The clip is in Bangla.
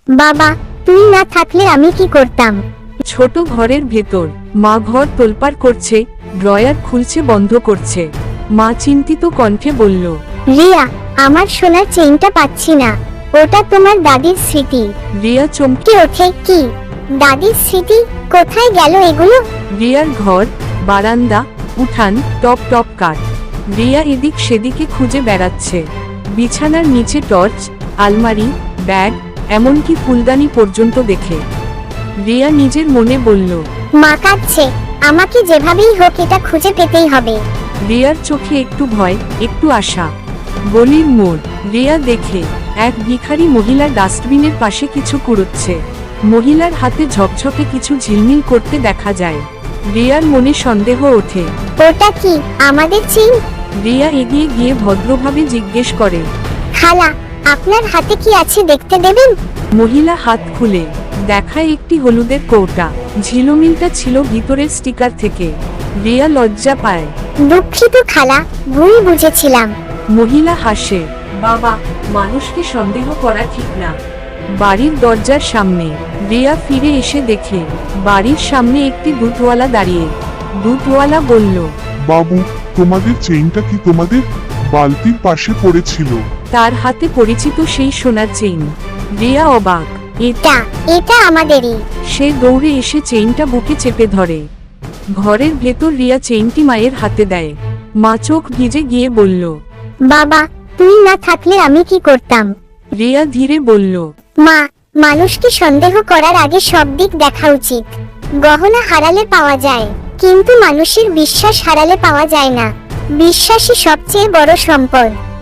বাবা, তুই না থাকলে আমি কি করতাম? ছোট ঘরের ভেতর মা ঘর তোলপাড় করছে, ড্রয়ার খুলছে বন্ধ করছে। মা চিন্তিত কণ্ঠে বলল, রিয়া, আমার সোনার চেইনটা পাচ্ছি না। ওটা তোমার দাদির স্মৃতি। রিয়া চমকে কি ওঠে কি? দাদির স্মৃতি? কোথায় গেল এগুলো? রিয়ার ঘর, বারান্দা, উঠান, টপ টপ কাঠ। রিয়া এদিক সেদিকে খুঁজে বেড়াচ্ছে। বিছানার নিচে টর্চ, আলমারি, ব্যাগ, এমনকি ফুলদানি পর্যন্ত দেখে রিয়া নিজের মনে বলল, মা কাঁদছে। আমাকে যেভাবেই হোক এটা খুঁজে পেতেই হবে। রিয়ার চোখে একটু ভয়, একটু আশা। গলির মোড়, রিয়া দেখে এক ভিখারি মহিলা ডাস্টবিনের পাশে কিছু কুড়োচ্ছে। মহিলার হাতে ঝকঝকে কিছু ঝিলমিল করতে দেখা যায়। রিয়ার মনে সন্দেহ ওঠে। ওটা কি আমাদের চেইন? রিয়া এগিয়ে গিয়ে ভদ্রভাবে জিজ্ঞেস করে, খালা, আপনার হাতে কি আছে দেখতে দেবেন? মহিলা হাত খুলে দেখায় একটি হলুদের কৌটা। ঝিলমিলটা ছিল ভিতরের স্টিকার থেকে। রিয়া লজ্জা পায়। দুঃখিত খালা, ভুল বুঝেছিলাম। মহিলা হাসে, বাবা, মানুষকে সন্দেহ করা ঠিক না। বাড়ির দরজার সামনে রিয়া ফিরে এসে দেখে বাড়ির সামনে একটি দুধওয়ালা দাঁড়িয়ে। দুধওয়ালা বলল, বাবু, তোমাদের চেইনটা কি তোমাদের বালতির পাশে পড়েছিল? তার হাতে পরিচিত সেই সোনার চেইন। রিয়া অবাক। এটা এটা আমাদেরই। সে দৌড়ে এসে চেইনটা বুকে চেপে ধরে। ঘরের ভেতর রিয়া চেইনটি মায়ের হাতে দেয়। মা চোখ ভিজে গিয়ে বলল, বাবা, তুই না থাকলে আমি কি করতাম? রিয়া ধীরে বলল, মা, মানুষকে সন্দেহ করার আগে সব দিক দেখা উচিত। গহনা হারালে পাওয়া যায়, কিন্তু মানুষের বিশ্বাস হারালে পাওয়া যায় না। বিশ্বাসই সবচেয়ে বড় সম্পদ।